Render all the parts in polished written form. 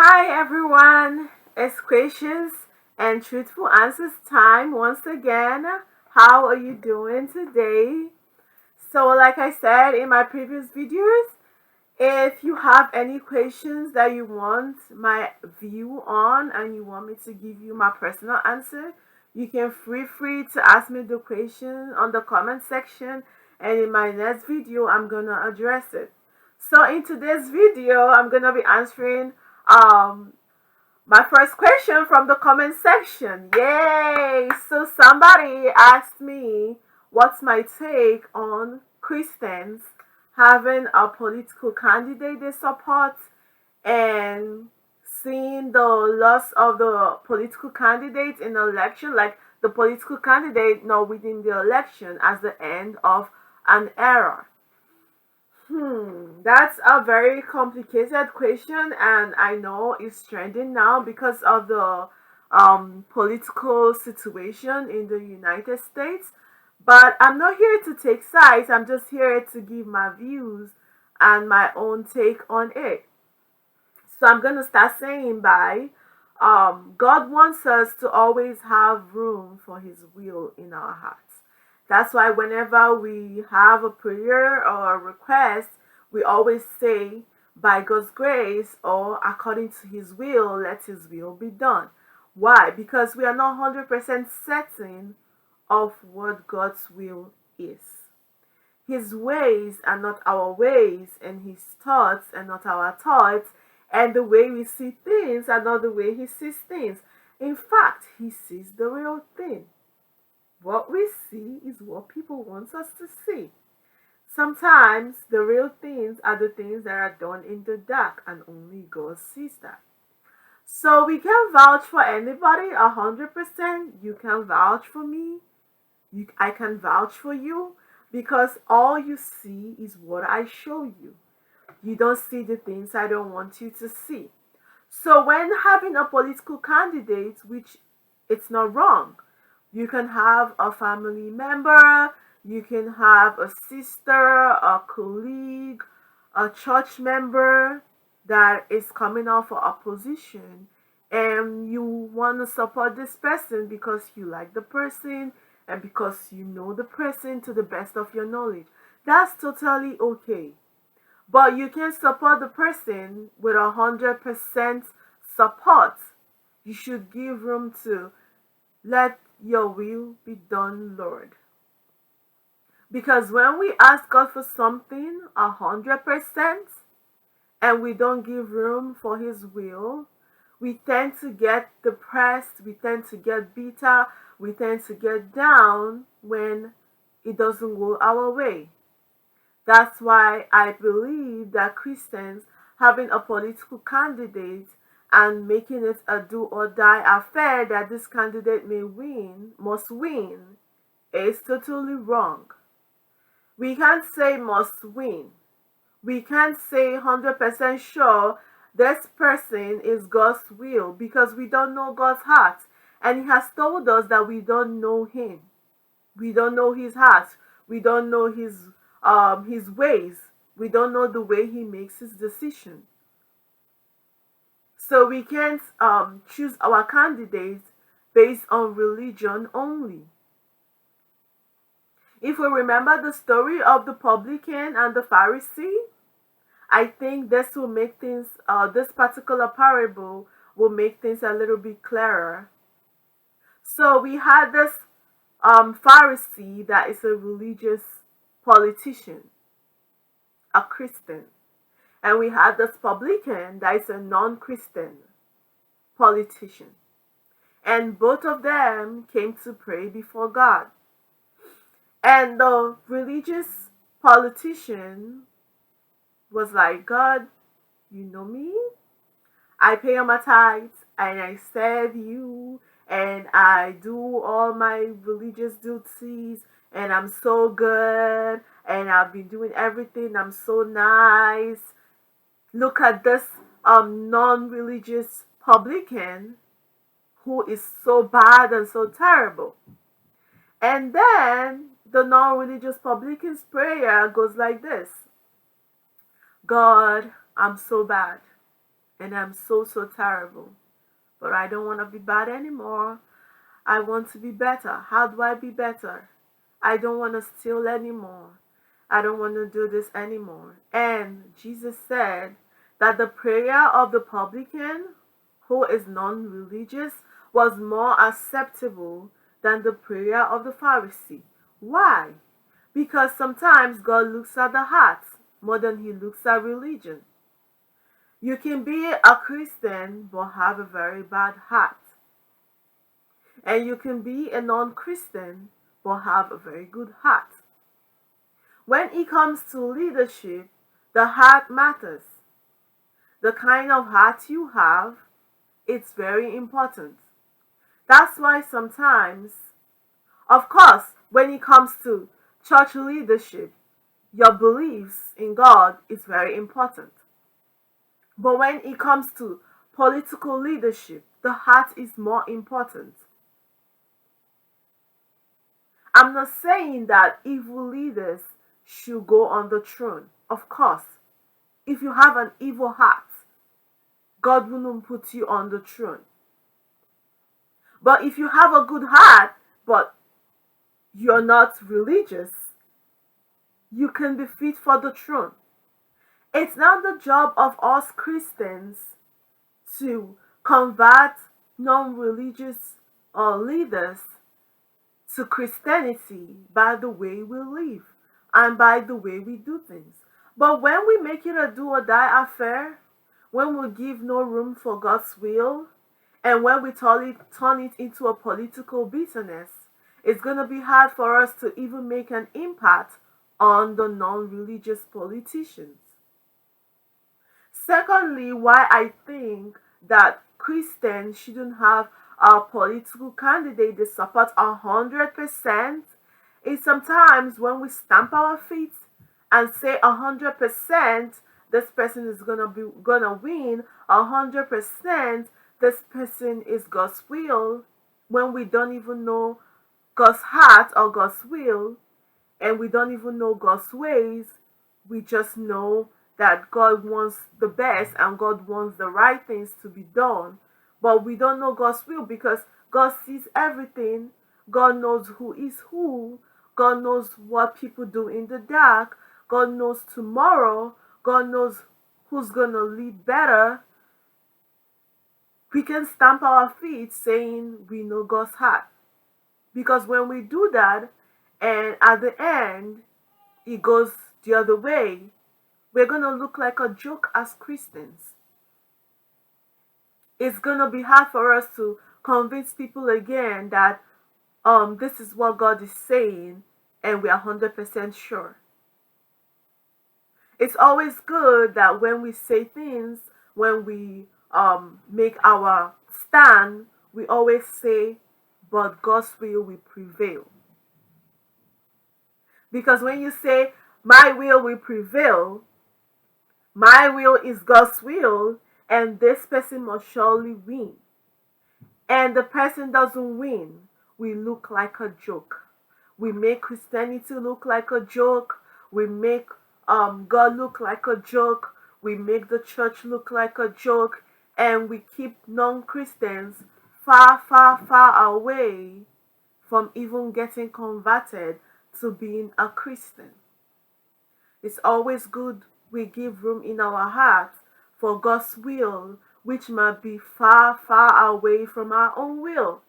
Hi everyone, it's questions and truthful answers time once again. How are you doing today? So, like I said in my previous videos, if you have any questions that you want my view on and you want me to give you my personal answer, you can feel free to ask me the question on the comment section, and in my next video I'm gonna address it. So in today's video I'm gonna be answering um my first question from the comment section. Yay! So somebody asked me what's my take on Christians having a political candidate they support and seeing the loss of the political candidate in the election, like the political candidate not winning the election as the end of an era. That's a very complicated question, and I know it's trending now because of the political situation in the United States. But I'm not here to take sides, I'm just here to give my views and my own take on it. So I'm going to start saying by God wants us to always have room for His will in our hearts. That's why whenever we have a prayer or a request, we always say, by God's grace or according to His will, let His will be done. Why? Because we are not 100% certain of what God's will is. His ways are not our ways, and His thoughts are not our thoughts, and the way we see things are not the way He sees things. In fact, He sees the real thing. What we see is what people want us to see. Sometimes the real things are the things that are done in the dark, and only God sees that. So we can vouch for anybody 100%. You can vouch for me. I can vouch for you because all you see is what I show you. You don't see the things I don't want you to see. So when having a political candidate, which it's not wrong, you can have a family member, you can have a sister, a colleague, a church member that is coming out for opposition, and you want to support this person because you like the person and because you know the person to the best of your knowledge. That's totally okay. But you can support the person with 100% support. You should give room to let your will be done, Lord. Because when we ask God for something 100% and we don't give room for His will, we tend to get depressed, we tend to get bitter, we tend to get down when it doesn't go our way. That's why I believe that Christians having a political candidate and making it a do or die affair that this candidate must win, is totally wrong. We can't say must win. We can't say 100% sure this person is God's will because we don't know God's heart. And He has told us that we don't know Him. We don't know His heart. We don't know His ways. We don't know the way He makes His decision. So we can't choose our candidates based on religion only. If we remember the story of the publican and the Pharisee, I think this will make things, this particular parable will make things a little bit clearer. So we had this Pharisee that is a religious politician, a Christian. And we had this publican that is a non-Christian politician. And both of them came to pray before God. And the religious politician was like, God, you know me? I pay all my tithes and I serve you and I do all my religious duties and I'm so good and I've been doing everything. I'm so nice. Look at this non-religious publican who is so bad and so terrible. And then the non-religious publican's prayer goes like this: God, I'm so bad. and I'm so terrible. But I don't want to be bad anymore. I want to be better. How do I be better? I don't want to steal anymore. I don't want to do this anymore. And Jesus said that the prayer of the publican, who is non religious, was more acceptable than the prayer of the Pharisee. Why? Because sometimes God looks at the heart more than he looks at religion. You can be a Christian but have a very bad heart. And you can be a non Christian but have a very good heart. When it comes to leadership, the heart matters. The kind of heart you have, it's very important. That's why sometimes, of course, when it comes to church leadership, your beliefs in God is very important. But when it comes to political leadership, the heart is more important. I'm not saying that evil leaders should go on the throne. Of course, if you have an evil heart, God wouldn't put you on the throne. But if you have a good heart, but you're not religious, you can be fit for the throne. It's not the job of us Christians to convert non religious leaders to Christianity by the way we live and by the way we do things. But when we make it a do or die affair, when we give no room for God's will, and when we turn it into a political business, it's going to be hard for us to even make an impact on the non religious politicians. Secondly, why I think that Christians shouldn't have a political candidate they support 100% is sometimes when we stamp our feet and say 100% this person is gonna win, 100% this person is God's will, when we don't even know God's heart or God's will, and we don't even know God's ways. We just know that God wants the best and God wants the right things to be done. But we don't know God's will because God sees everything. God knows who is who. God knows what people do in the dark. God knows tomorrow. God knows who's going to lead better. We can stamp our feet saying we know God's heart. Because when we do that, and at the end, it goes the other way, we're going to look like a joke as Christians. It's going to be hard for us to convince people again that this is what God is saying and we are 100% sure. It's always good that when we say things, when we make our stand, we always say, but God's will prevail. Because when you say, my will prevail, my will is God's will, and this person must surely win. And the person doesn't win, we look like a joke. We make Christianity look like a joke. We make God look like a joke. We make the church look like a joke. And we keep non Christians far away from even getting converted to being a Christian. It's always good we give room in our hearts for God's will, which might be far away from our own will.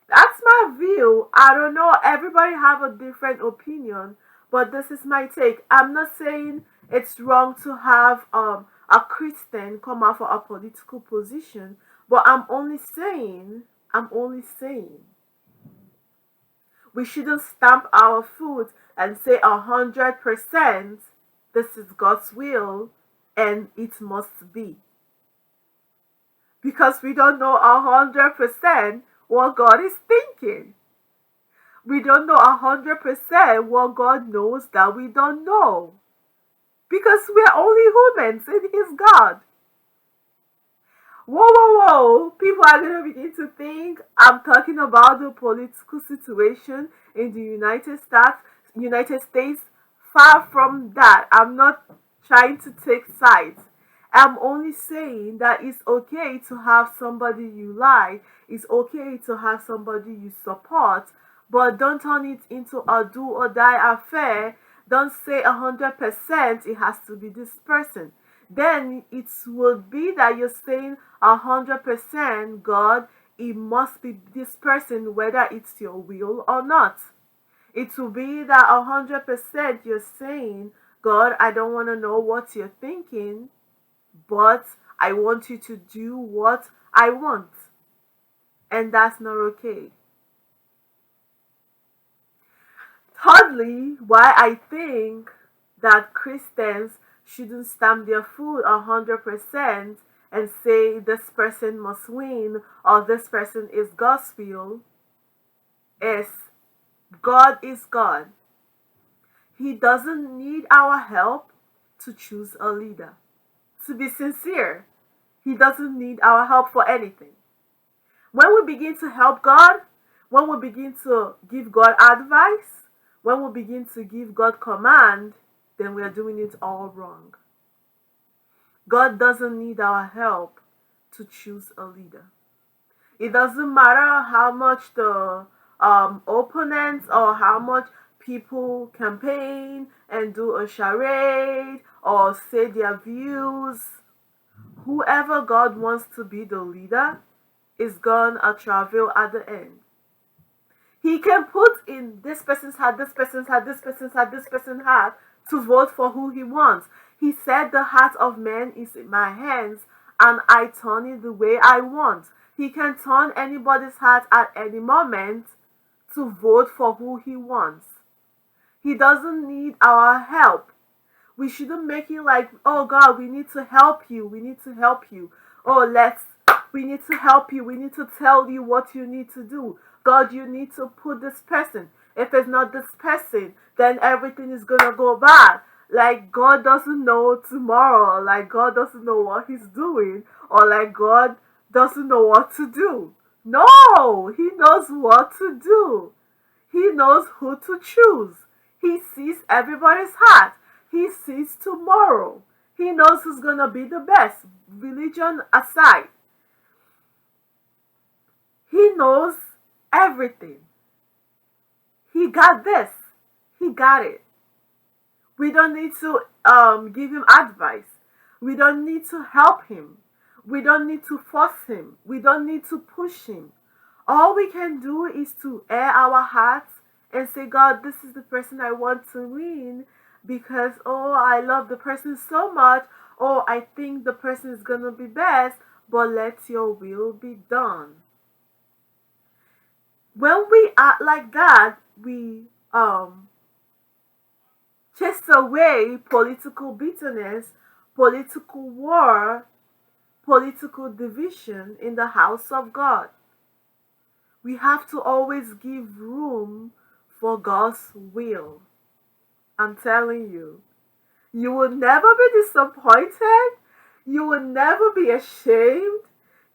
That's my view. I don't know. Everybody have a different opinion, but this is my take. I'm not saying it's wrong to have a Christian come out for a political position, but I'm only saying we shouldn't stamp our foot and say 100% this is God's will and it must be. Because we don't know 100% what God is thinking. We don't know 100% what God knows that we don't know. Because we're only humans and He's God. Whoa. People are going to begin to think I'm talking about the political situation in the United States. Far from that. I'm not trying to take sides. I'm only saying that it's okay to have somebody you like, it's okay to have somebody you support, but don't turn it into a do or die affair. Don't say 100% it has to be this person. Then it will be that you're saying 100% God, it must be this person, whether it's your will or not. It will be that 100% you're saying, God, I don't want to know what you're thinking, but I want you to do what I want. And that's not okay. Thirdly, why I think that Christians shouldn't stamp their foot 100% and say this person must win or this person is God's will is God is God. He doesn't need our help to choose a leader. To be sincere, He doesn't need our help for anything. When we begin to help God, when we begin to give God advice, when we begin to give God command, then we are doing it all wrong. God doesn't need our help to choose a leader. It doesn't matter how much the opponents or how much people campaign and do a charade or say their views. Whoever God wants to be the leader is gonna travel at the end. He can put in this person's heart, this person's heart, this person's heart, this person's heart to vote for who he wants. He said, the heart of man is in my hands, and I turn it the way I want. He can turn anybody's heart at any moment to vote for who he wants. He doesn't need our help. We shouldn't make it like, oh God, we need to help you. We need to help you. Oh, we need to help you. We need to tell you what you need to do. God, you need to put this person. If it's not this person, then everything is going to go bad. Like God doesn't know tomorrow. Like God doesn't know what he's doing. Or like God doesn't know what to do. No, he knows what to do. He knows who to choose. He sees everybody's heart. He sees tomorrow. He knows who's going to be the best, religion aside. He knows everything. He got this. He got it. We don't need to give him advice. We don't need to help him. We don't need to force him. We don't need to push him. All we can do is to air our hearts and say, God, this is the person I want to win because, oh, I love the person so much. Oh, I think the person is going to be best, but let your will be done. When we act like that, we chase away political bitterness, political war, political division in the house of God. We have to always give room for God's will. I'm telling you, you will never be disappointed. You will never be ashamed.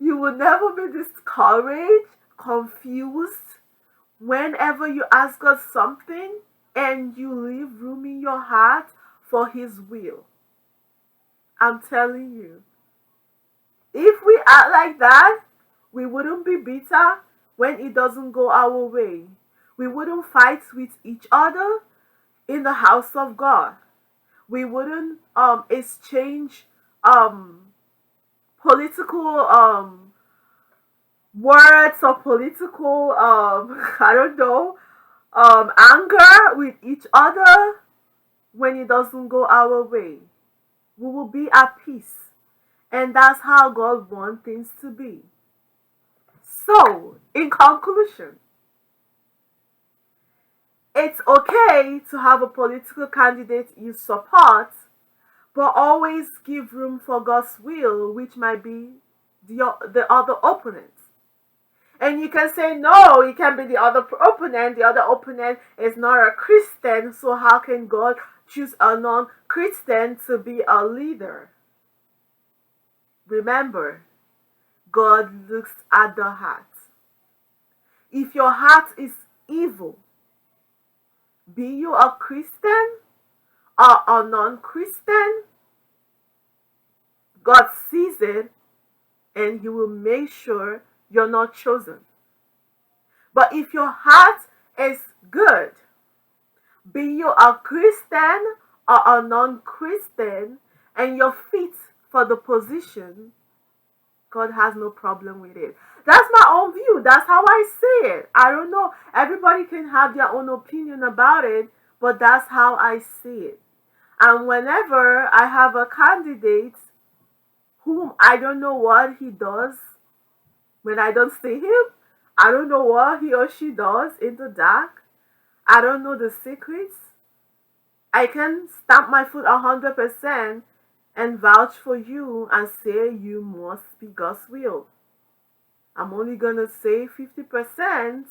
You will never be discouraged, confused. Whenever you ask God something and you leave room in your heart for His will. I'm telling you, if we act like that, we wouldn't be bitter when it doesn't go our way. We wouldn't fight with each other in the house of God. We wouldn't exchange political words or political I don't know anger with each other when it doesn't go our way. We will be at peace. And that's how God wants things to be. So, in conclusion, it's okay to have a political candidate you support, but always give room for God's will, which might be the other opponent. And you can say, no, it can be the other opponent. The other opponent is not a Christian, so how can God choose a non-Christian to be a leader? Remember, God looks at the heart. If your heart is evil, be you a Christian or a non-Christian, God sees it and He will make sure you're not chosen. But if your heart is good, be you a Christian or a non-Christian, and you're fit for the position, God has no problem with it. That's my own view. That's how I see it. I don't know. Everybody can have their own opinion about it, but that's how I see it. And whenever I have a candidate whom I don't know what he does when I don't see him, I don't know what he or she does in the dark, I don't know the secrets, I can stamp my foot 100% and vouch for you and say you must be God's will. I'm only gonna say 50%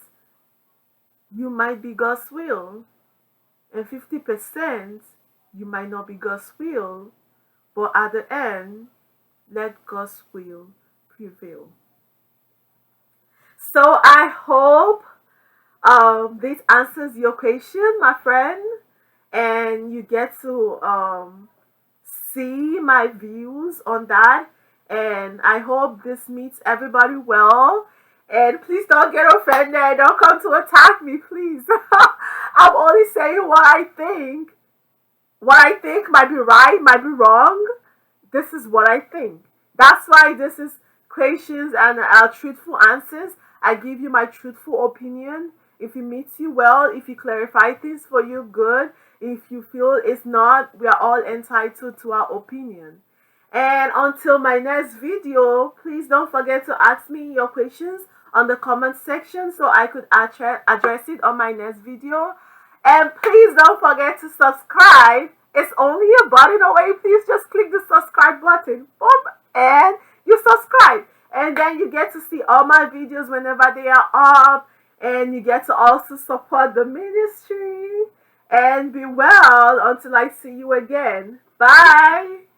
you might be God's will, and 50% you might not be God's will, but at the end, let God's will prevail. So I hope this answers your question, my friend, and you get to see my views on that. And I hope this meets everybody well. And please don't get offended. Don't come to attack me, please. I'm only saying what I think. What I think might be right, might be wrong. This is what I think. That's why this is questions and truthful answers. I give you my truthful opinion. If it meets you well, if you clarify things for you, good. If you feel it's not, we are all entitled to our opinion. And until my next video, please don't forget to ask me your questions on the comment section so I could address it on my next video. And please don't forget to subscribe. It's only a button away. Please just click the subscribe button. Boom, and you subscribe. And then you get to see all my videos whenever they are up. And you get to also support the ministry. And be well until I see you again. Bye.